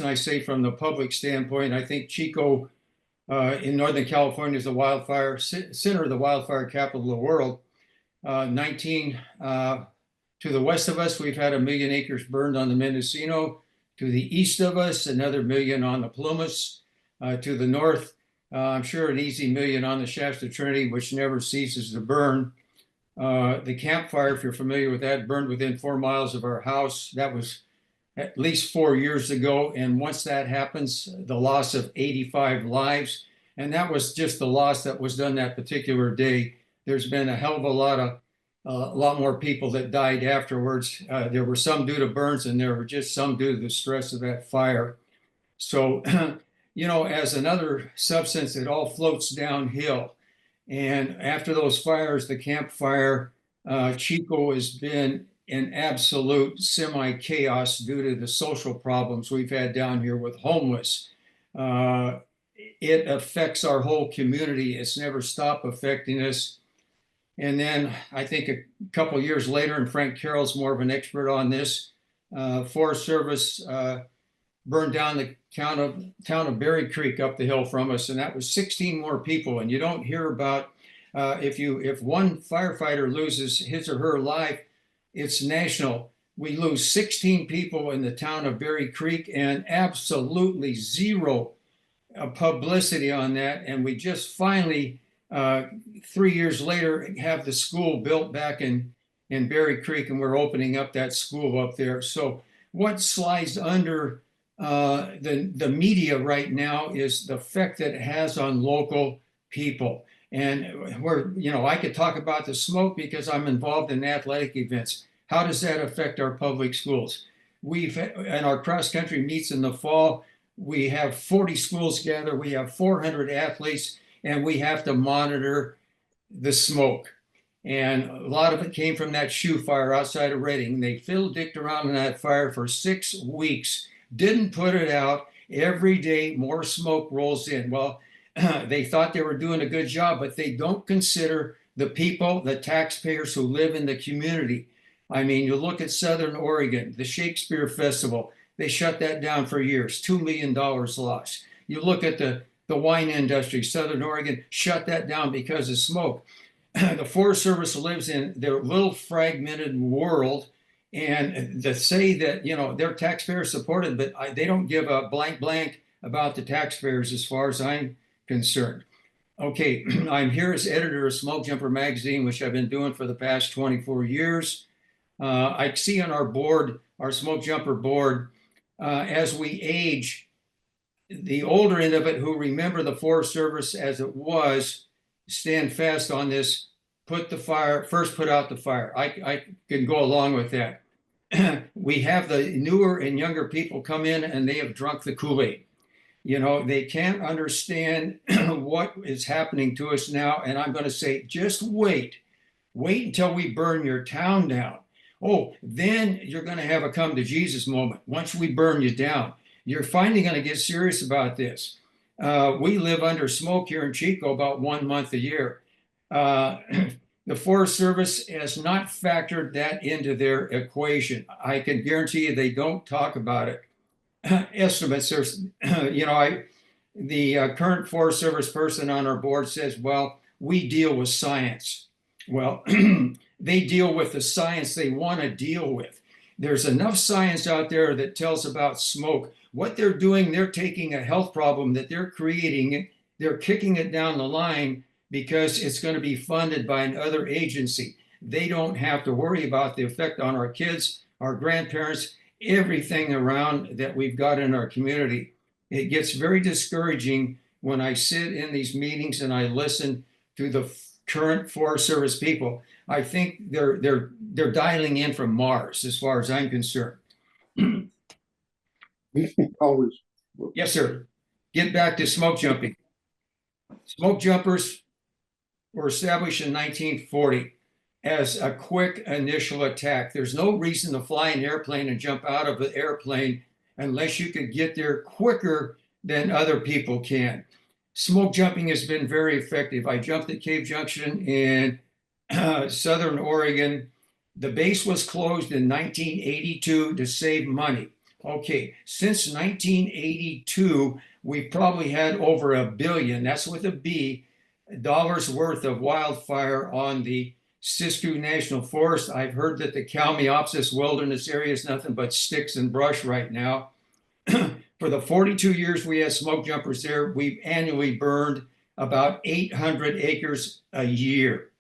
I say from the public standpoint, I think Chico in Northern California is the wildfire center of the wildfire capital of the world. 19 to the west of us, we've had 1 million acres burned on the Mendocino. To the east of us, another 1 million on the Plumas. To the north, I'm sure an easy 1 million on the Shasta-Trinity, which never ceases to burn. The campfire, if you're familiar with that, burned within 4 miles of our house. That was at least 4 years ago. And once that happens, the loss of 85 lives. And that was just the loss that was done that particular day. There's been a hell of a lot more people that died afterwards. There were some due to burns, and there were just some due to the stress of that fire. So, as another substance, it all floats downhill. And after those fires, the campfire, Chico has been in absolute semi-chaos due to the social problems we've had down here with homeless. It affects our whole community. It's never stopped affecting us. And then I think a couple of years later, and Frank Carroll's more of an expert on this, Forest Service burned down the town of Berry Creek up the hill from us, and that was 16 more people. And you don't hear about if one firefighter loses his or her life, it's national. We lose 16 people in the town of Berry Creek, and absolutely zero publicity on that. And we just finally, 3 years later, have the school built back in Berry Creek, and we're opening up that school up there. So what slides under the media right now is the effect that it has on local people. And I could talk about the smoke because I'm involved in athletic events. How does that affect our public schools? And our cross country meets in the fall. We have 40 schools gather. We have 400 athletes, and we have to monitor the smoke. And a lot of it came from that shoe fire outside of Reading. They fiddle-dicked around in that fire for 6 weeks, didn't put it out. Every day, more smoke rolls in. Well, they thought they were doing a good job, but they don't consider the people, the taxpayers who live in the community. I mean, you look at Southern Oregon, the Shakespeare Festival, they shut that down for years, $2 million lost. You look at the wine industry, Southern Oregon shut that down because of smoke. The Forest Service lives in their little fragmented world, and to say that, their taxpayers supported, but they don't give a blank about the taxpayers as far as I'm concerned. Okay, I'm here as editor of Smokejumper Magazine, which I've been doing for the past 24 years. I see on our board, our Smokejumper board, as we age, the older end of it who remember the Forest Service as it was, stand fast on this, put out the fire. I can go along with that. We have the newer and younger people come in, and they have drunk the Kool-Aid. They can't understand what is happening to us now. And I'm going to say, just wait until we burn your town down. Oh, then you're going to have a come to Jesus moment. Once we burn you down, you're finally going to get serious about this. We live under smoke here in Chico about 1 month a year. The Forest Service has not factored that into their equation. I can guarantee you they don't talk about it. Estimates, the current Forest Service person on our board says, well, we deal with science. Well, they deal with the science they want to deal with. There's enough science out there that tells about smoke. What they're doing, they're taking a health problem that they're creating, they're kicking it down the line because it's going to be funded by another agency. They don't have to worry about the effect on our kids, our grandparents, everything around that we've got in our community. It gets very discouraging when I sit in these meetings and I listen to the current Forest Service people. I think they're dialing in from Mars, as far as I'm concerned. Always. Yes, sir. Get back to smoke jumping. Smoke jumpers were established in 1940 as a quick initial attack. There's no reason to fly an airplane and jump out of an airplane unless you can get there quicker than other people can. Smoke jumping has been very effective. I jumped at Cave Junction in Southern Oregon. The base was closed in 1982 to save money. Okay, since 1982, we've probably had over $1 billion, that's with a B, dollars worth of wildfire on the Siskiyou National Forest. I've heard that the Kalmiopsis Wilderness area is nothing but sticks and brush right now. For the 42 years we had smoke jumpers there, we've annually burned about 800 acres a year.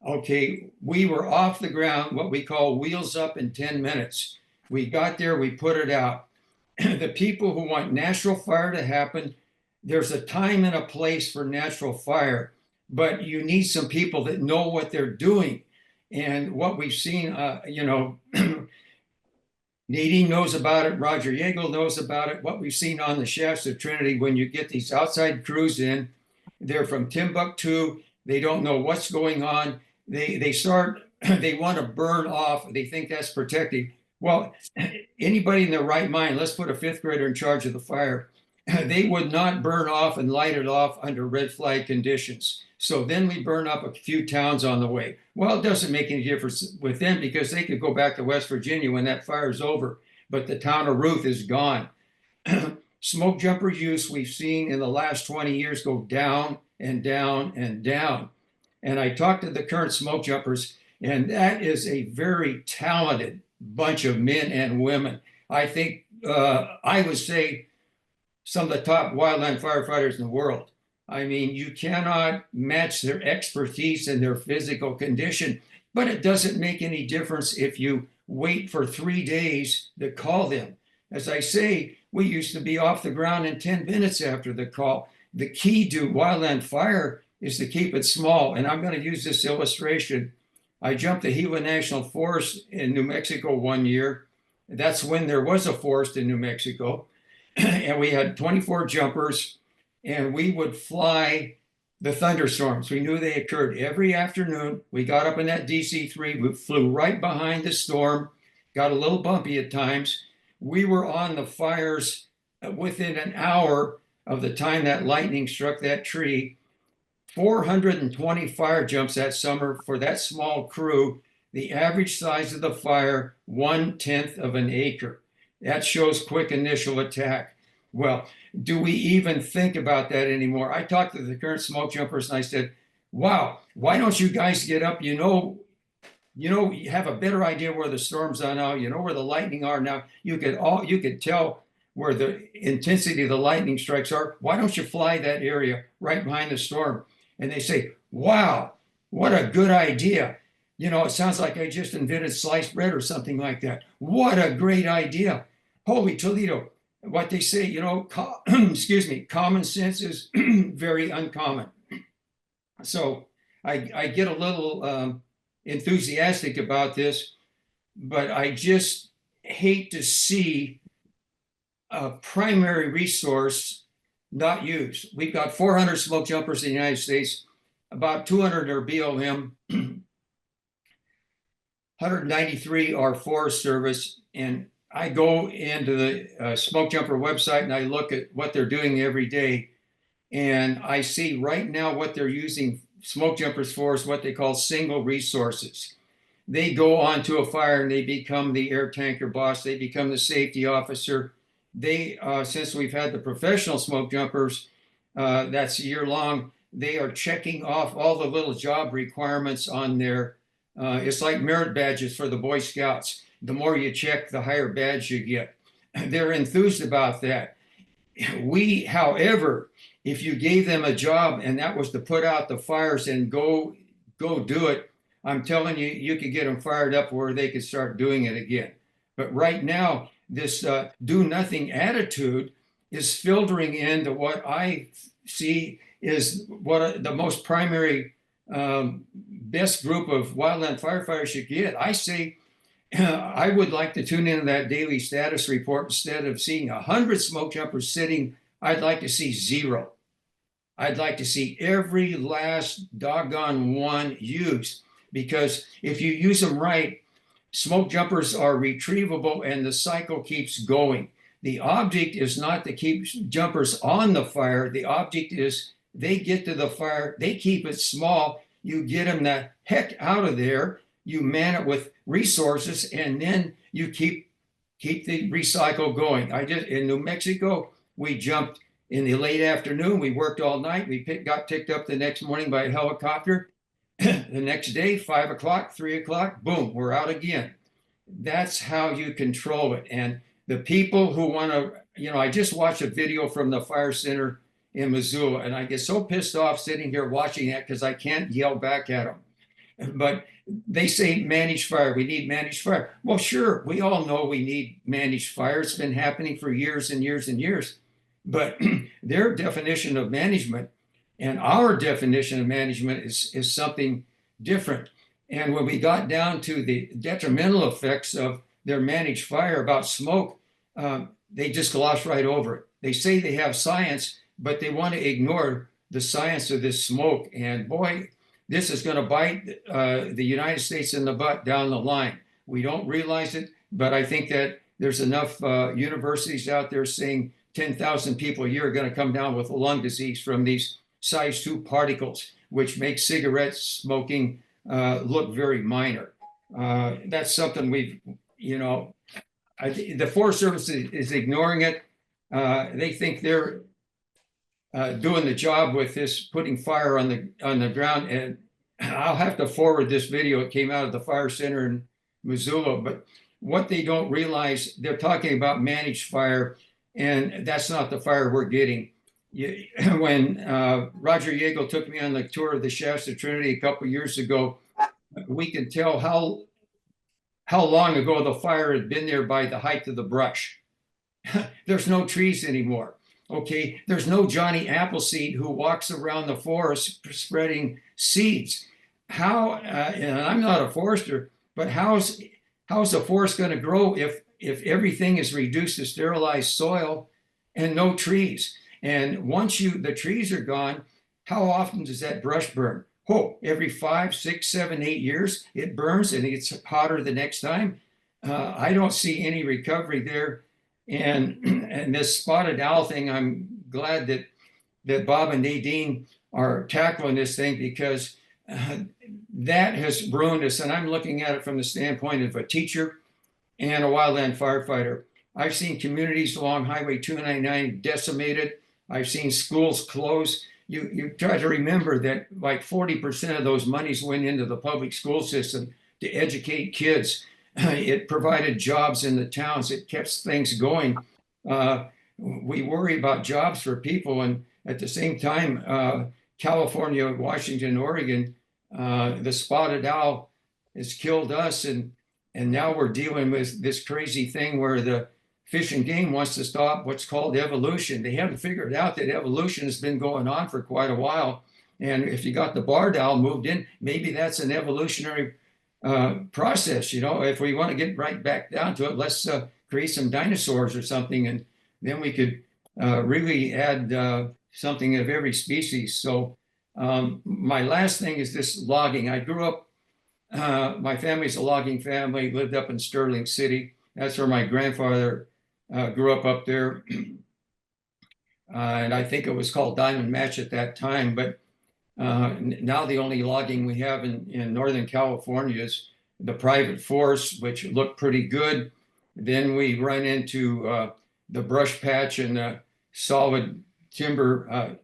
Okay, we were off the ground, what we call wheels up in 10 minutes. We got there, we put it out. The people who want natural fire to happen, there's a time and a place for natural fire, but you need some people that know what they're doing. And what we've seen, Nadine knows about it, Roger Yeagle knows about it. What we've seen on the Shasta-Trinity, when you get these outside crews in, they're from Timbuktu, they don't know what's going on. They want to burn off, they think that's protective. Well, anybody in their right mind, let's put a fifth grader in charge of the fire, they would not burn off and light it off under red flag conditions. So then we burn up a few towns on the way. Well, it doesn't make any difference with them because they could go back to West Virginia when that fire is over, but the town of Ruth is gone. Smoke jumper use we've seen in the last 20 years go down and down and down. And I talked to the current smoke jumpers, and that is a very talented bunch of men and women. I think I would say some of the top wildland firefighters in the world. I mean, you cannot match their expertise and their physical condition, but it doesn't make any difference if you wait for 3 days to call them. As I say, we used to be off the ground in 10 minutes after the call. The key to wildland fire is to keep it small. And I'm going to use this illustration. I jumped the Gila National Forest in New Mexico one year. That's when there was a forest in New Mexico. And we had 24 jumpers, and we would fly the thunderstorms. We knew they occurred every afternoon. We got up in that DC-3, we flew right behind the storm, got a little bumpy at times. We were on the fires within an hour of the time that lightning struck that tree. 420 fire jumps that summer for that small crew. The average size of the fire, 1/10 of an acre. That shows quick initial attack. Well, do we even think about that anymore? I talked to the current smoke jumpers and I said, wow, why don't you guys get up? You have a better idea where the storms are now, you know where the lightning are now. You could tell where the intensity of the lightning strikes are. Why don't you fly that area right behind the storm? And they say, wow, what a good idea. It sounds like I just invented sliced bread or something like that. What a great idea. Holy Toledo. What they say, excuse me, common sense is very uncommon. So I get a little enthusiastic about this, but I just hate to see a primary resource not used. We've got 400 smoke jumpers in the United States, about 200 are BLM, 193 are Forest Service, and I go into the Smoke Jumper website and I look at what they're doing every day, and I see right now what they're using smoke jumpers for is what they call single resources. They go onto a fire and they become the air tanker boss, they become the safety officer. They, since we've had the professional smoke jumpers, that's year long, they are checking off all the little job requirements on their, it's like merit badges for the Boy Scouts. The more you check, the higher badge you get. They're enthused about that. We, however, if you gave them a job and that was to put out the fires and go do it, I'm telling you, you could get them fired up where they could start doing it again. But right now, this do nothing attitude is filtering into what I see is what the most primary best group of wildland firefighters should get. I say, I would like to tune into that daily status report. Instead of seeing 100 smoke jumpers sitting, I'd like to see 0. I'd like to see every last doggone one used, because if you use them right, smoke jumpers are retrievable and the cycle keeps going. The object is not to keep jumpers on the fire. The object is they get to the fire, they keep it small, you get them the heck out of there, you man it with resources, and then you keep keep the recycle going. In New Mexico, we jumped in the late afternoon. We worked all night. We got picked up the next morning by a helicopter. The next day, 5 o'clock, 3 o'clock, boom, we're out again. That's how you control it. And the people who want to, I just watched a video from the fire center in Missoula, and I get so pissed off sitting here watching that because I can't yell back at them. But they say managed fire. We need managed fire. Well, sure, we all know we need managed fire. It's been happening for years and years and years. But their definition of management and our definition of management is something different. And when we got down to the detrimental effects of their managed fire about smoke, they just gloss right over it. They say they have science, but they want to ignore the science of this smoke. And boy, this is going to bite the United States in the butt down the line. We don't realize it, but I think that there's enough universities out there saying 10,000 people a year are going to come down with a lung disease from these size 2 particles, which make cigarette smoking look very minor. That's something we've, the Forest Service is ignoring it. They think they're doing the job with this, putting fire on the ground. And I'll have to forward this video. It came out of the fire center in Missoula. But what they don't realize, they're talking about managed fire, and that's not the fire we're getting. When Roger Yeagle took me on the tour of the Shasta-Trinity a couple of years ago, we could tell how long ago the fire had been there by the height of the brush. There's no trees anymore. Okay, there's no Johnny Appleseed who walks around the forest spreading seeds. How, and I'm not a forester, but how's the forest going to grow if everything is reduced to sterilized soil and no trees? And once the trees are gone, how often does that brush burn? Oh, every 5, 6, 7, 8 years, it burns and it gets hotter the next time. I don't see any recovery there. And this spotted owl thing, I'm glad that Bob and Nadine are tackling this thing, because that has ruined us. And I'm looking at it from the standpoint of a teacher and a wildland firefighter. I've seen communities along Highway 299 decimated. I've seen schools close. You try to remember that like 40% of those monies went into the public school system to educate kids. It provided jobs in the towns. It kept things going. We worry about jobs for people, and at the same time, California, Washington, Oregon, the spotted owl has killed us, and now we're dealing with this crazy thing where the Fish and Game wants to stop what's called evolution. They haven't figured out that evolution has been going on for quite a while, and if you got the barred owl moved in, maybe that's an evolutionary process. If we want to get right back down to it, let's create some dinosaurs or something, and then we could really add something of every species. So my last thing is this logging. I grew up, my family's a logging family, lived up in Sterling City. That's where my grandfather grew up there. And I think it was called Diamond Match at that time, but now the only logging we have in Northern California is the private forests, which look pretty good. Then we run into the brush patch and the solid timber,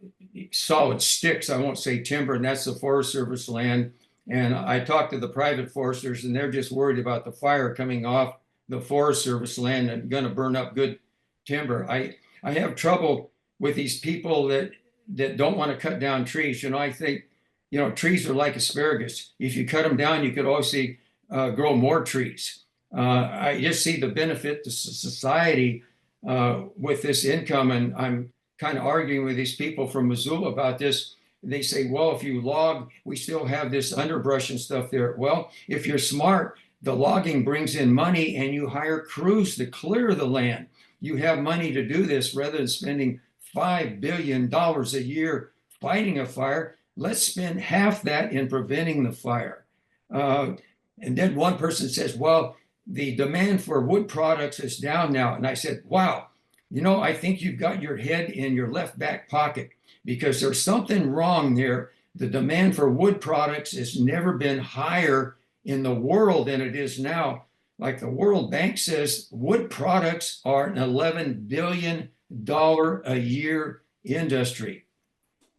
solid sticks, I won't say timber, and that's the Forest Service land. And I talked to the private foresters, and they're just worried about the fire coming off the Forest Service land and going to burn up good timber. I have trouble with these people that don't want to cut down trees. I think, trees are like asparagus. If you cut them down, you could also grow more trees. I just see the benefit to society with this income. And I'm kind of arguing with these people from Missoula about this. They say, well, if you log, we still have this underbrush and stuff there. Well, if you're smart, the logging brings in money and you hire crews to clear the land. You have money to do this rather than spending $5 billion a year fighting a fire. Let's spend half that in preventing the fire. And then one person says, well, the demand for wood products is down now. And I said, wow, I think you've got your head in your left back pocket, because there's something wrong there. The demand for wood products has never been higher in the world than it is now. like the World Bank says, wood products are an $11 billion a year industry.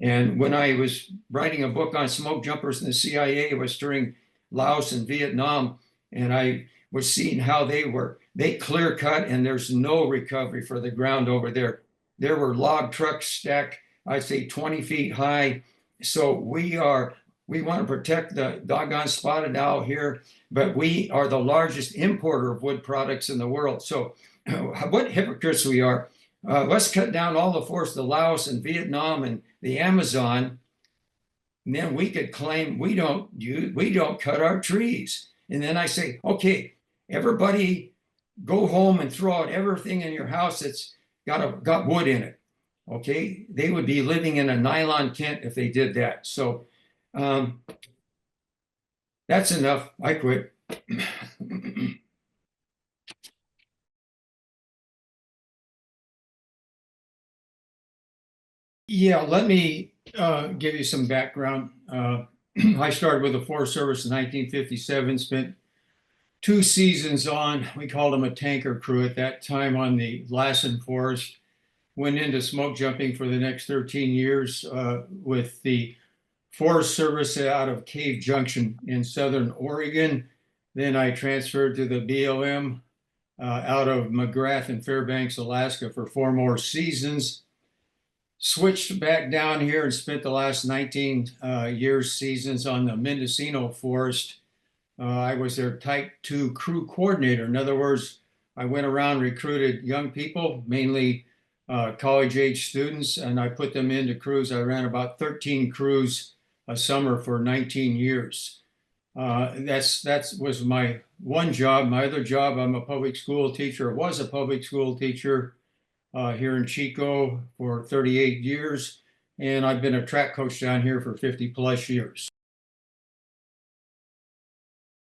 And when I was writing a book on smoke jumpers in the CIA, it was during Laos and Vietnam, and I was seeing how they clear cut, and there's no recovery for the ground over there. There were log trucks stacked, I'd say 20 feet high. So we want to protect the doggone spotted owl here, but we are the largest importer of wood products in the world. So what hypocrites we are. Let's cut down all the forests, the Laos and Vietnam and the Amazon, and then we could claim we don't cut our trees. And then I say, okay, everybody go home and throw out everything in your house that's got wood in it. Okay, they would be living in a nylon tent if they did that. So that's enough. I quit. Yeah, let me give you some background. I started with the Forest Service in 1957, spent 2 seasons on, we called them a tanker crew at that time on the Lassen Forest, went into smoke jumping for the next 13 years with the Forest Service out of Cave Junction in Southern Oregon. Then I transferred to the BLM out of McGrath and Fairbanks, Alaska for 4 more seasons. Switched back down here and spent the last 19 seasons on the Mendocino Forest. I was their Type 2 crew coordinator. In other words, I went around, recruited young people, mainly college-age students, and I put them into crews. I ran about 13 crews a summer for 19 years. That was my one job. My other job, I'm a public school teacher, was a public school teacher here in Chico for 38 years, and I've been a track coach down here for 50 plus years.